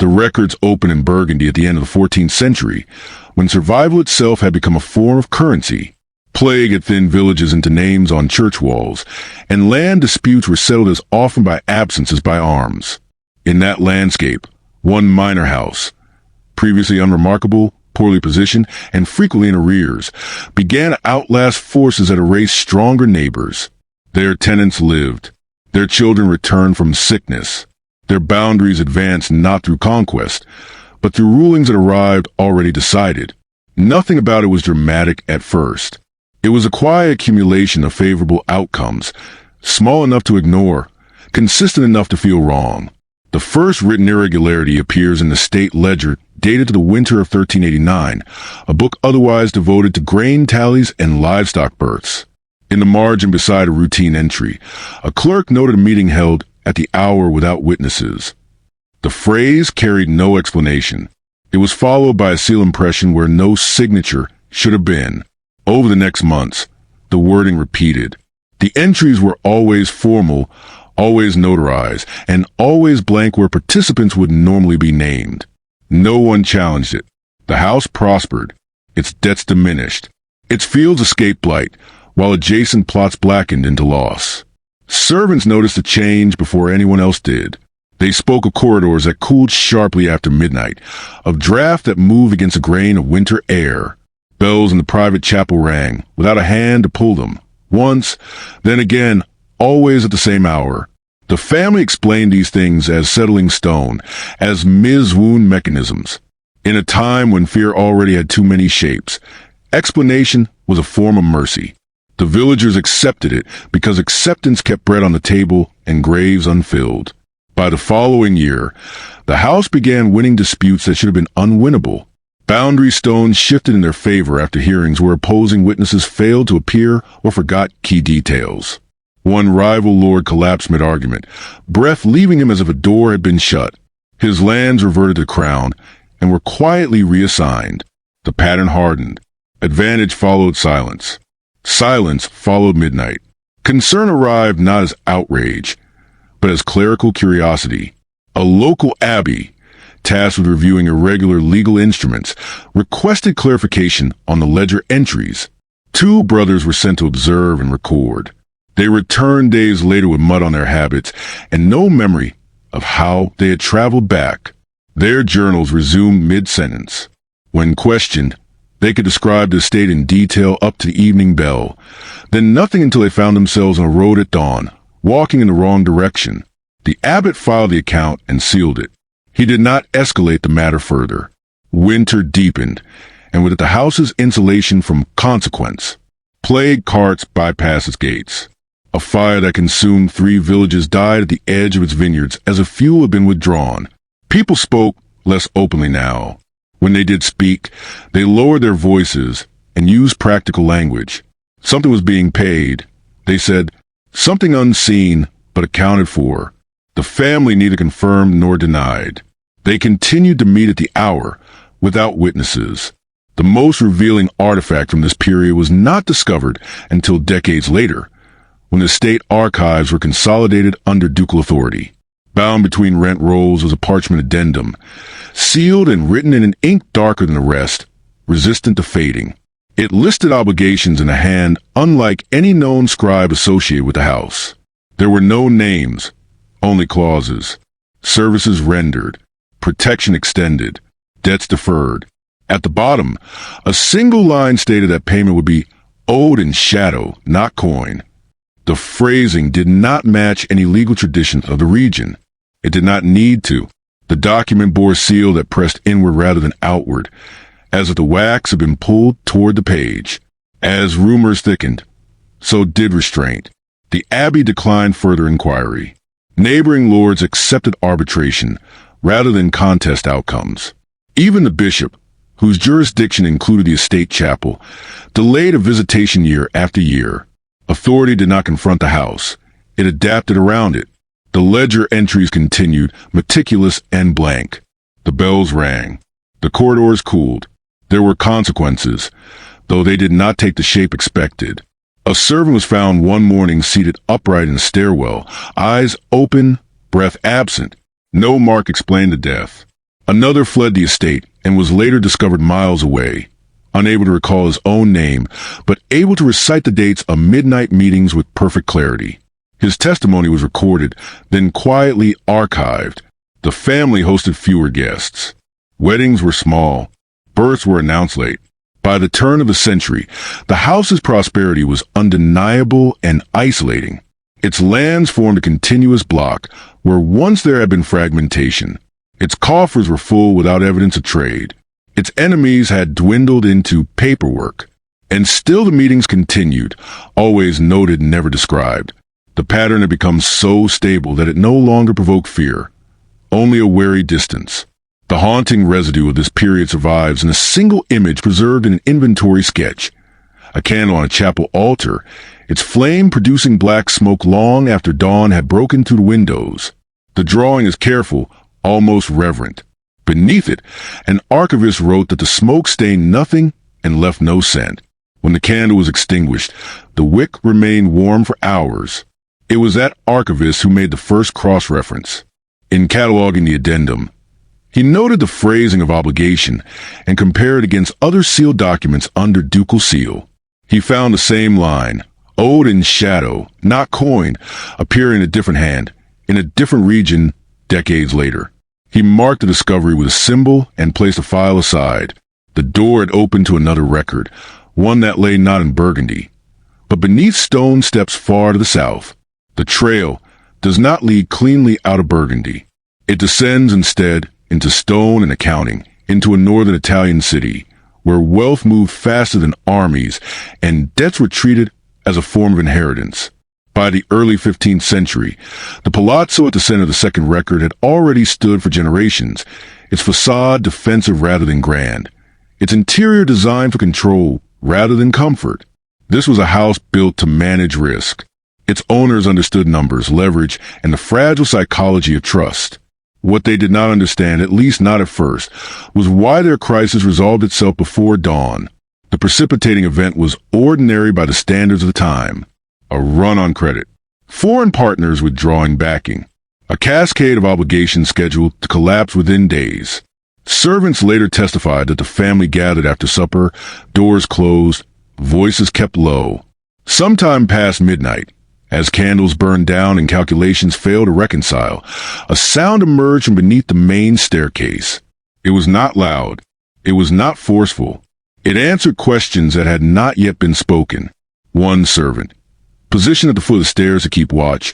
The records open in Burgundy at the end of the 14th century, when survival itself had become a form of currency. Plague had thinned villages into names on church walls, and land disputes were settled as often by absence as by arms. In that landscape, one minor house, previously unremarkable, poorly positioned, and frequently in arrears, began to outlast forces that erased stronger neighbors. Their tenants lived. Their children returned from sickness. Their boundaries advanced not through conquest, but through rulings that arrived already decided. Nothing about it was dramatic at first. It was a quiet accumulation of favorable outcomes, small enough to ignore, consistent enough to feel wrong. The first written irregularity appears in the state ledger dated to the winter of 1389, a book otherwise devoted to grain tallies and livestock births. In the margin beside a routine entry, a clerk noted a meeting held at the hour without witnesses. The phrase carried no explanation. It was followed by a seal impression where no signature should have been. Over the next months, the wording repeated. The entries were always formal, always notarized, and always blank where participants would normally be named. No one challenged it. The house prospered. Its debts diminished. Its fields escaped blight, while adjacent plots blackened into loss. Servants noticed the change before anyone else did. They spoke of corridors that cooled sharply after midnight, of draft that moved against a grain of winter air. Bells in the private chapel rang, without a hand to pull them. Once, then again, always at the same hour. The family explained these things as settling stone, as Ms. Wound mechanisms. In a time when fear already had too many shapes, explanation was a form of mercy. The villagers accepted it because acceptance kept bread on the table and graves unfilled. By the following year, the house began winning disputes that should have been unwinnable. Boundary stones shifted in their favor after hearings where opposing witnesses failed to appear or forgot key details. One rival lord collapsed mid-argument, breath leaving him as if a door had been shut. His lands reverted to the crown and were quietly reassigned. The pattern hardened. Advantage followed silence. Silence followed midnight. Concern arrived not as outrage, but as clerical curiosity. A local abbey, tasked with reviewing irregular legal instruments, requested clarification on the ledger entries. 2 brothers were sent to observe and record. They returned days later with mud on their habits and no memory of how they had traveled back. Their journals resumed mid-sentence. When questioned, they could describe the estate in detail up to the evening bell, then nothing until they found themselves on a road at dawn, walking in the wrong direction. The abbot filed the account and sealed it. He did not escalate the matter further. Winter deepened, and with it the house's insulation from consequence. Plague carts bypassed its gates. A fire that consumed 3 villages died at the edge of its vineyards as if fuel had been withdrawn. People spoke less openly now. When they did speak, they lowered their voices and used practical language. Something was being paid, they said, something unseen but accounted for. The family neither confirmed nor denied. They continued to meet at the hour, without witnesses. The most revealing artifact from this period was not discovered until decades later, when the state archives were consolidated under ducal authority. Bound between rent rolls was a parchment addendum, sealed and written in an ink darker than the rest, resistant to fading. It listed obligations in a hand unlike any known scribe associated with the house. There were no names, only clauses. Services rendered, protection extended, debts deferred. At the bottom, a single line stated that payment would be owed in shadow, not coin. The phrasing did not match any legal tradition of the region. It did not need to. The document bore a seal that pressed inward rather than outward, as if the wax had been pulled toward the page. As rumors thickened, so did restraint. The abbey declined further inquiry. Neighboring lords accepted arbitration rather than contest outcomes. Even the bishop, whose jurisdiction included the estate chapel, delayed a visitation year after year. Authority did not confront the house. It adapted around it. The ledger entries continued, meticulous and blank. The bells rang. The corridors cooled. There were consequences, though they did not take the shape expected. A servant was found one morning seated upright in the stairwell, eyes open, breath absent. No mark explained the death. Another fled the estate and was later discovered miles away, unable to recall his own name, but able to recite the dates of midnight meetings with perfect clarity. His testimony was recorded, then quietly archived. The family hosted fewer guests. Weddings were small. Births were announced late. By the turn of the century, the house's prosperity was undeniable and isolating. Its lands formed a continuous block where once there had been fragmentation. Its coffers were full without evidence of trade. Its enemies had dwindled into paperwork. And still the meetings continued, always noted and never described. The pattern had become so stable that it no longer provoked fear, only a wary distance. The haunting residue of this period survives in a single image preserved in an inventory sketch. A candle on a chapel altar, its flame producing black smoke long after dawn had broken through the windows. The drawing is careful, almost reverent. Beneath it, an archivist wrote that the smoke stained nothing and left no scent. When the candle was extinguished, the wick remained warm for hours. It was that archivist who made the first cross-reference. In cataloging the Addendum, he noted the phrasing of obligation and compared it against other sealed documents under ducal seal. He found the same line, owed in shadow, not coin, appear in a different hand, in a different region, decades later. He marked the discovery with a symbol and placed the file aside. The door had opened to another record, one that lay not in Burgundy, but beneath stone steps far to the south. The trail does not lead cleanly out of Burgundy. It descends instead into stone and accounting, into a northern Italian city, where wealth moved faster than armies and debts were treated as a form of inheritance. By the early 15th century, the palazzo at the center of the second record had already stood for generations, its facade defensive rather than grand, its interior designed for control rather than comfort. This was a house built to manage risk. Its owners understood numbers, leverage, and the fragile psychology of trust. What they did not understand, at least not at first, was why their crisis resolved itself before dawn. The precipitating event was ordinary by the standards of the time. A run on credit. Foreign partners withdrawing backing. A cascade of obligations scheduled to collapse within days. Servants later testified that the family gathered after supper, doors closed, voices kept low. Sometime past midnight, as candles burned down and calculations failed to reconcile, a sound emerged from beneath the main staircase. It was not loud. It was not forceful. It answered questions that had not yet been spoken. One servant, positioned at the foot of the stairs to keep watch,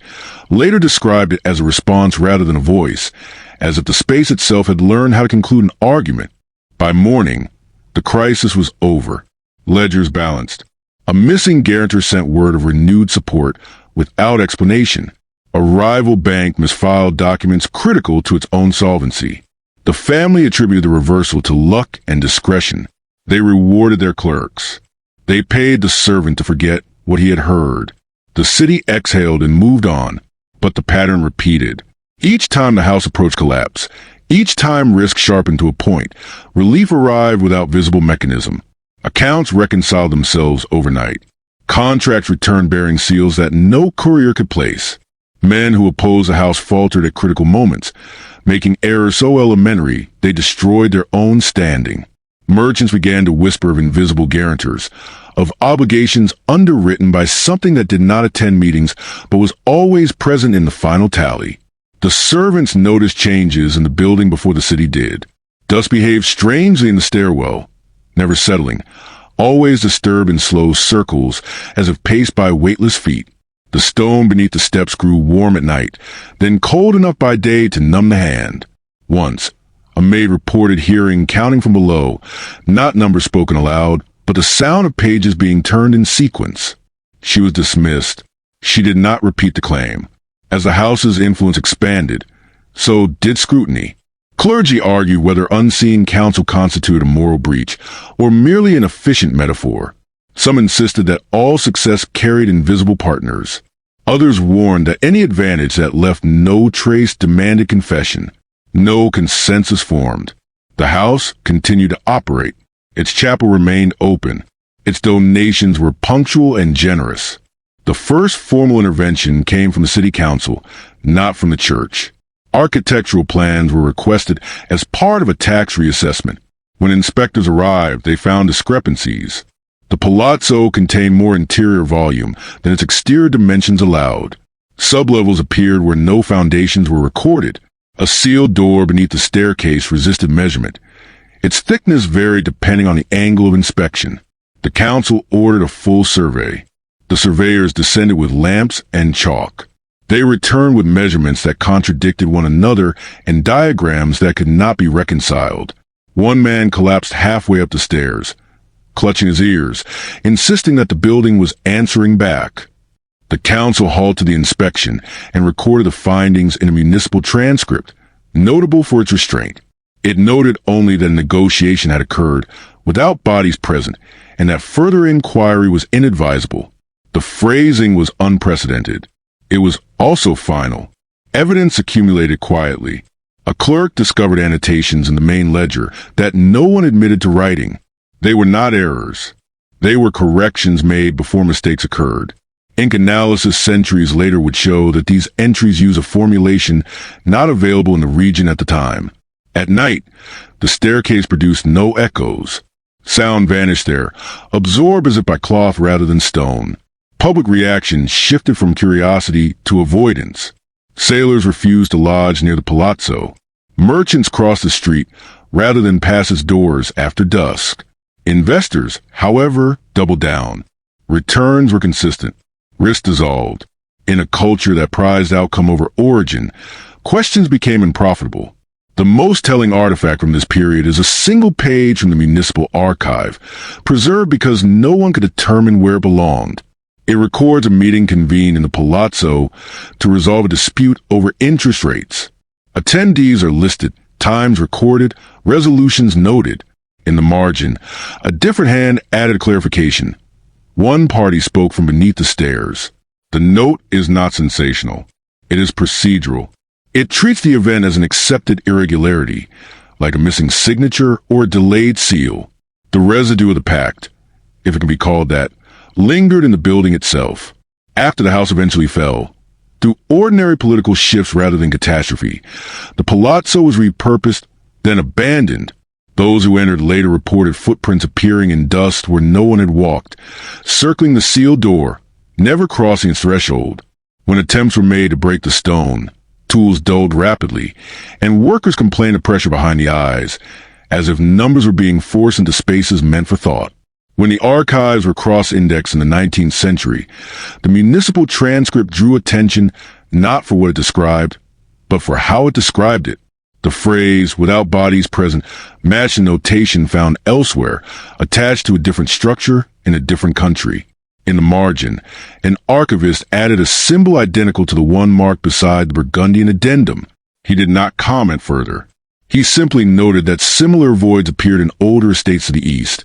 later described it as a response rather than a voice, as if the space itself had learned how to conclude an argument. By morning, the crisis was over. Ledgers balanced. A missing guarantor sent word of renewed support without explanation. A rival bank misfiled documents critical to its own solvency. The family attributed the reversal to luck and discretion. They rewarded their clerks. They paid the servant to forget what he had heard. The city exhaled and moved on, but the pattern repeated. Each time the house approached collapse, each time risk sharpened to a point, relief arrived without visible mechanism. Accounts reconciled themselves overnight. Contracts returned bearing seals that no courier could place. Men who opposed the house faltered at critical moments, making errors so elementary they destroyed their own standing. Merchants began to whisper of invisible guarantors, of obligations underwritten by something that did not attend meetings but was always present in the final tally. The servants noticed changes in the building before the city did. Dust behaved strangely in the stairwell, never settling, always disturbed in slow circles as if paced by weightless feet. The stone beneath the steps grew warm at night, then cold enough by day to numb the hand. Once, a maid reported hearing counting from below, not numbers spoken aloud, but the sound of pages being turned in sequence. She was dismissed. She did not repeat the claim. As the house's influence expanded, so did scrutiny. Clergy argued whether unseen counsel constituted a moral breach, or merely an efficient metaphor. Some insisted that all success carried invisible partners. Others warned that any advantage that left no trace demanded confession. No consensus formed. The house continued to operate. Its chapel remained open. Its donations were punctual and generous. The first formal intervention came from the city council, not from the church. Architectural plans were requested as part of a tax reassessment. When inspectors arrived, they found discrepancies. The palazzo contained more interior volume than its exterior dimensions allowed. Sublevels appeared where no foundations were recorded. A sealed door beneath the staircase resisted measurement. Its thickness varied depending on the angle of inspection. The council ordered a full survey. The surveyors descended with lamps and chalk. They returned with measurements that contradicted one another and diagrams that could not be reconciled. One man collapsed halfway up the stairs, clutching his ears, insisting that the building was answering back. The council halted the inspection and recorded the findings in a municipal transcript, notable for its restraint. It noted only that a negotiation had occurred without bodies present and that further inquiry was inadvisable. The phrasing was unprecedented. It was also final. Evidence accumulated quietly. A clerk discovered annotations in the main ledger that no one admitted to writing. They were not errors. They were corrections made before mistakes occurred. Ink analysis centuries later would show that these entries use a formulation not available in the region at the time. At night, the staircase produced no echoes. Sound vanished there, absorbed as if by cloth rather than stone. Public reaction shifted from curiosity to avoidance. Sailors refused to lodge near the palazzo. Merchants crossed the street rather than pass its doors after dusk. Investors, however, doubled down. Returns were consistent. Risk dissolved. In a culture that prized outcome over origin, questions became unprofitable. The most telling artifact from this period is a single page from the municipal archive, preserved because no one could determine where it belonged. It records a meeting convened in the palazzo to resolve a dispute over interest rates. Attendees are listed, times recorded, resolutions noted. In the margin, a different hand added clarification. One party spoke from beneath the stairs. The note is not sensational. It is procedural. It treats the event as an accepted irregularity, like a missing signature or a delayed seal. The residue of the pact, if it can be called that, lingered in the building itself. After the house eventually fell, through ordinary political shifts rather than catastrophe, the palazzo was repurposed, then abandoned. Those who entered later reported footprints appearing in dust where no one had walked, circling the sealed door, never crossing its threshold. When attempts were made to break the stone, tools dulled rapidly, and workers complained of pressure behind the eyes, as if numbers were being forced into spaces meant for thought. When the archives were cross-indexed in the 19th century, the municipal transcript drew attention not for what it described, but for how it described it. The phrase, "without bodies present," matched a notation found elsewhere, attached to a different structure in a different country. In the margin, an archivist added a symbol identical to the one marked beside the Burgundian Addendum. He did not comment further. He simply noted that similar voids appeared in older estates to the east,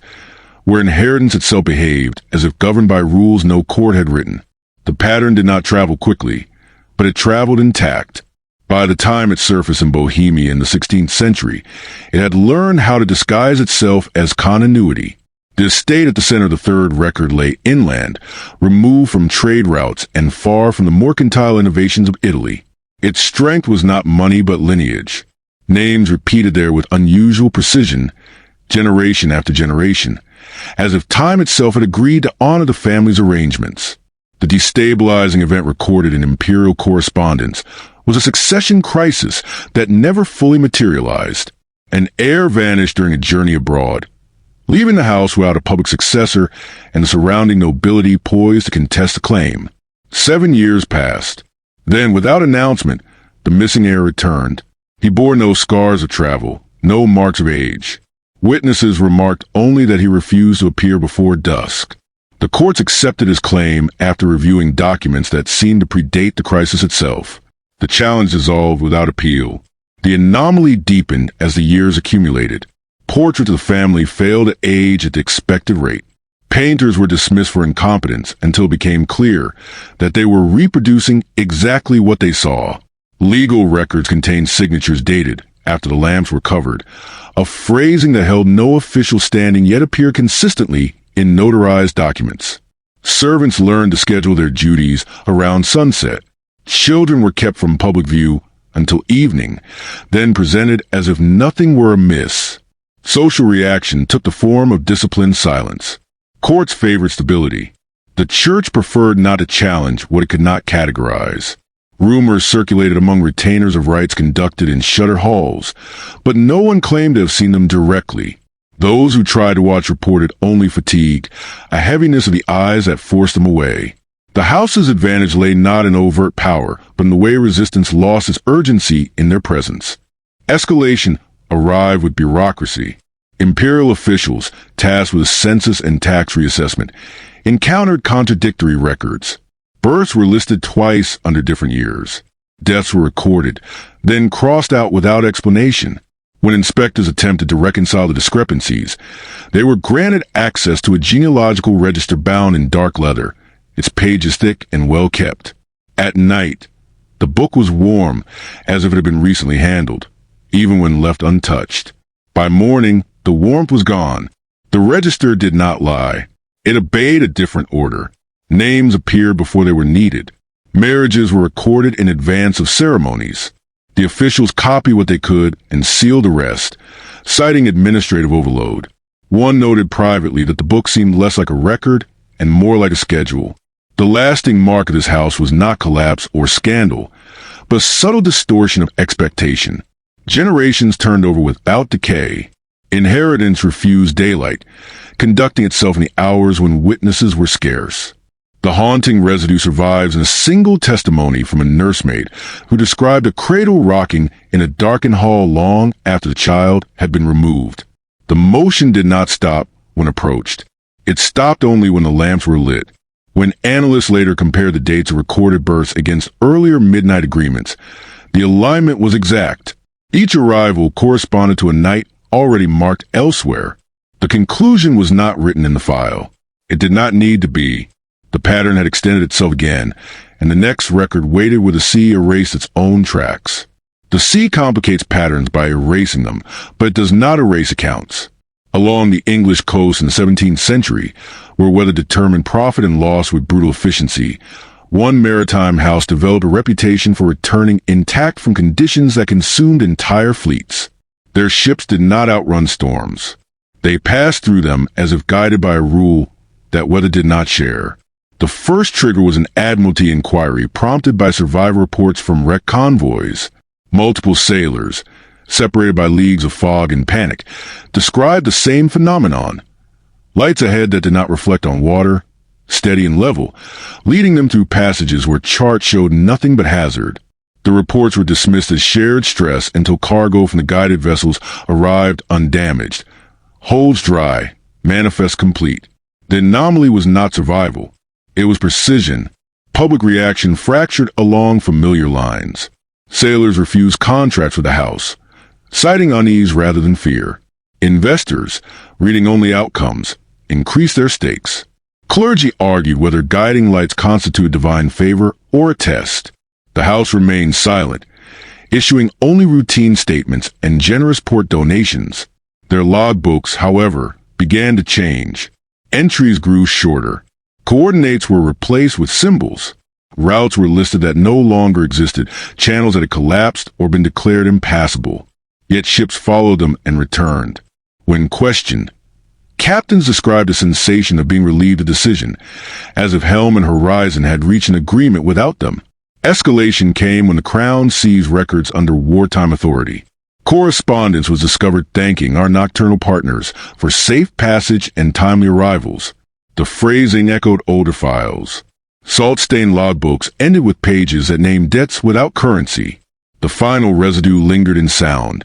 where inheritance itself behaved as if governed by rules no court had written. The pattern did not travel quickly, but it traveled intact. By the time it surfaced in Bohemia in the 16th century, it had learned how to disguise itself as continuity. The estate at the center of the third record lay inland, removed from trade routes and far from the mercantile innovations of Italy. Its strength was not money but lineage. Names repeated there with unusual precision, generation after generation, as if time itself had agreed to honor the family's arrangements. The destabilizing event recorded in imperial correspondence was a succession crisis that never fully materialized. An heir vanished during a journey abroad, leaving the house without a public successor and the surrounding nobility poised to contest the claim. 7 years passed. Then, without announcement, the missing heir returned. He bore no scars of travel, no marks of age. Witnesses remarked only that he refused to appear before dusk. The courts accepted his claim after reviewing documents that seemed to predate the crisis itself. The challenge dissolved without appeal. The anomaly deepened as the years accumulated. Portraits of the family failed to age at the expected rate. Painters were dismissed for incompetence until it became clear that they were reproducing exactly what they saw. Legal records contained signatures dated after the lamps were covered, a phrasing that held no official standing yet appeared consistently in notarized documents. Servants learned to schedule their duties around sunset. Children were kept from public view until evening, then presented as if nothing were amiss. Social reaction took the form of disciplined silence. Courts favored stability. The church preferred not to challenge what it could not categorize. Rumors circulated among retainers of rites conducted in shuttered halls, but no one claimed to have seen them directly. Those who tried to watch reported only fatigue, a heaviness of the eyes that forced them away. The house's advantage lay not in overt power, but in the way resistance lost its urgency in their presence. Escalation arrived with bureaucracy. Imperial officials, tasked with census and tax reassessment, encountered contradictory records. Births were listed twice under different years. Deaths were recorded, then crossed out without explanation. When inspectors attempted to reconcile the discrepancies, they were granted access to a genealogical register bound in dark leather, its pages thick and well kept. At night, the book was warm, as if it had been recently handled, even when left untouched. By morning, the warmth was gone. The register did not lie. It obeyed a different order. Names appeared before they were needed. Marriages were recorded in advance of ceremonies. The officials copied what they could and sealed the rest, citing administrative overload. One noted privately that the book seemed less like a record and more like a schedule. The lasting mark of this house was not collapse or scandal, but subtle distortion of expectation. Generations turned over without decay. Inheritance refused daylight, conducting itself in the hours when witnesses were scarce. The haunting residue survives in a single testimony from a nursemaid who described a cradle rocking in a darkened hall long after the child had been removed. The motion did not stop when approached. It stopped only when the lamps were lit. When analysts later compared the dates of recorded births against earlier midnight agreements, the alignment was exact. Each arrival corresponded to a night already marked elsewhere. The conclusion was not written in the file. It did not need to be. The pattern had extended itself again, and the next record waited where the sea erased its own tracks. The sea complicates patterns by erasing them, but it does not erase accounts. Along the English coast in the 17th century, where weather determined profit and loss with brutal efficiency, one maritime house developed a reputation for returning intact from conditions that consumed entire fleets. Their ships did not outrun storms. They passed through them as if guided by a rule that weather did not share. The first trigger was an Admiralty inquiry prompted by survivor reports from wrecked convoys. Multiple sailors, separated by leagues of fog and panic, described the same phenomenon. Lights ahead that did not reflect on water, steady and level, leading them through passages where charts showed nothing but hazard. The reports were dismissed as shared stress until cargo from the guided vessels arrived undamaged. Holds dry, manifest complete. The anomaly was not survival. It was precision. Public reaction fractured along familiar lines. Sailors refused contracts with the house, citing unease rather than fear. Investors, reading only outcomes, increased their stakes. Clergy argued whether guiding lights constituted divine favor or a test. The house remained silent, issuing only routine statements and generous port donations. Their logbooks, however, began to change. Entries grew shorter. Coordinates were replaced with symbols. Routes were listed that no longer existed, channels that had collapsed or been declared impassable. Yet ships followed them and returned. When questioned, captains described a sensation of being relieved of decision, as if helm and horizon had reached an agreement without them. Escalation came when the Crown seized records under wartime authority. Correspondence was discovered thanking our nocturnal partners for safe passage and timely arrivals. The phrasing echoed older files. Salt-stained logbooks ended with pages that named debts without currency. The final residue lingered in sound.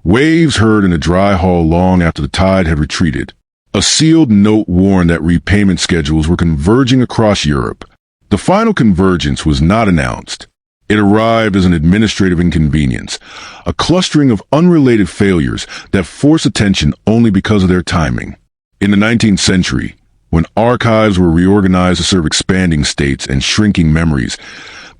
Waves heard in a dry hall long after the tide had retreated. A sealed note warned that repayment schedules were converging across Europe. The final convergence was not announced. It arrived as an administrative inconvenience, a clustering of unrelated failures that forced attention only because of their timing. In the 19th century, when archives were reorganized to serve expanding states and shrinking memories,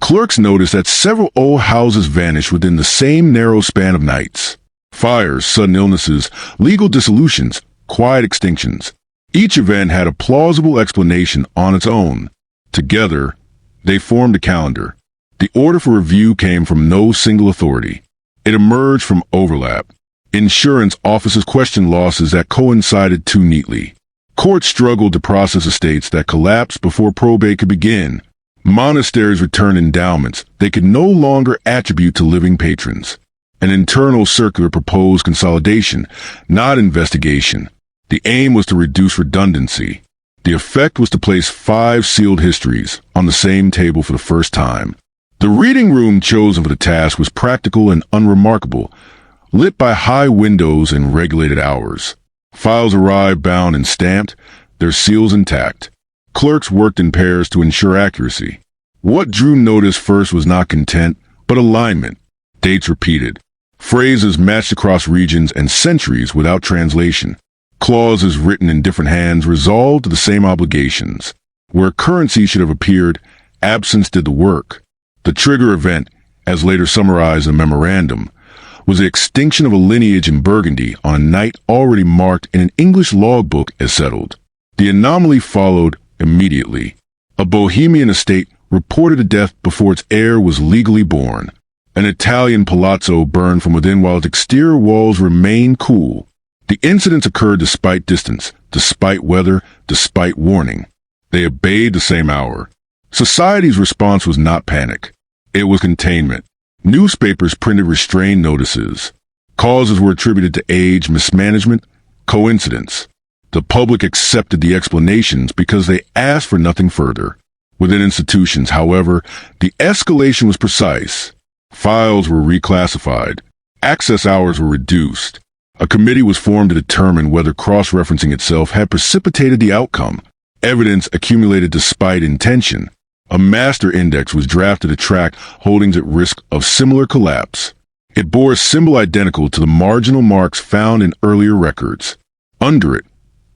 clerks noticed that several old houses vanished within the same narrow span of nights. Fires, sudden illnesses, legal dissolutions, quiet extinctions. Each event had a plausible explanation on its own. Together, they formed a calendar. The order for review came from no single authority. It emerged from overlap. Insurance offices questioned losses that coincided too neatly. Courts struggled to process estates that collapsed before probate could begin. Monasteries returned endowments they could no longer attribute to living patrons. An internal circular proposed consolidation, not investigation. The aim was to reduce redundancy. The effect was to place 5 sealed histories on the same table for the first time. The reading room chosen for the task was practical and unremarkable, lit by high windows and regulated hours. Files arrived bound and stamped, their seals intact. Clerks worked in pairs to ensure accuracy. What drew notice first was not content, but alignment. Dates repeated. Phrases matched across regions and centuries without translation. Clauses written in different hands resolved to the same obligations. Where currency should have appeared, absence did the work. The trigger event, as later summarized in a memorandum, was the extinction of a lineage in Burgundy on a night already marked in an English logbook as settled. The anomaly followed immediately. A Bohemian estate reported a death before its heir was legally born. An Italian palazzo burned from within while its exterior walls remained cool. The incidents occurred despite distance, despite weather, despite warning. They obeyed the same hour. Society's response was not panic. It was containment. Newspapers printed restrained notices. Causes were attributed to age, mismanagement, coincidence. The public accepted the explanations because they asked for nothing further. Within institutions, however, the escalation was precise. Files were reclassified. Access hours were reduced. A committee was formed to determine whether cross-referencing itself had precipitated the outcome. Evidence accumulated despite intention. A master index was drafted to track holdings at risk of similar collapse. It bore a symbol identical to the marginal marks found in earlier records. Under it,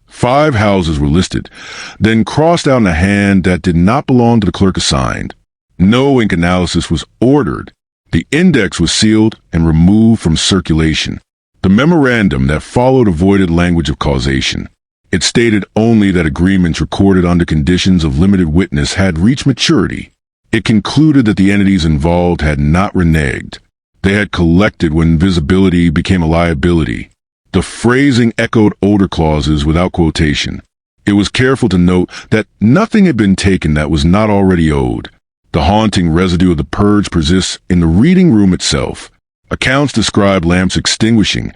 5 houses were listed, then crossed out in a hand that did not belong to the clerk assigned. No ink analysis was ordered. The index was sealed and removed from circulation. The memorandum that followed avoided language of causation. It stated only that agreements recorded under conditions of limited witness had reached maturity. It concluded that the entities involved had not reneged. They had collected when visibility became a liability. The phrasing echoed older clauses without quotation. It was careful to note that nothing had been taken that was not already owed. The haunting residue of the purge persists in the reading room itself. Accounts describe lamps extinguishing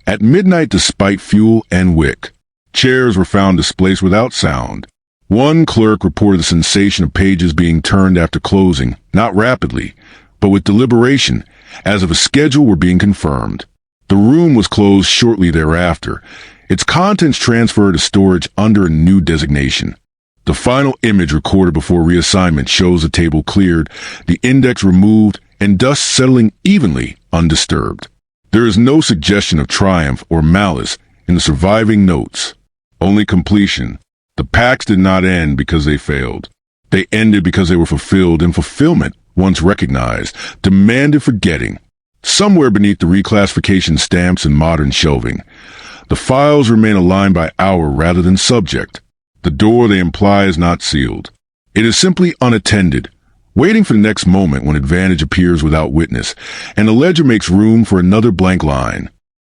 at midnight despite fuel and wick. Chairs were found displaced without sound. One clerk reported the sensation of pages being turned after closing, not rapidly, but with deliberation, as if a schedule were being confirmed. The room was closed shortly thereafter, its contents transferred to storage under a new designation. The final image recorded before reassignment shows the table cleared, the index removed, and dust settling evenly, undisturbed. There is no suggestion of triumph or malice in the surviving notes. Only completion. The Pacts did not end because they failed. They ended because they were fulfilled, and fulfillment, once recognized, demanded forgetting. Somewhere beneath the reclassification stamps and modern shelving, the files remain aligned by hour rather than subject. The door they imply is not sealed. It is simply unattended, waiting for the next moment when advantage appears without witness, and the ledger makes room for another blank line.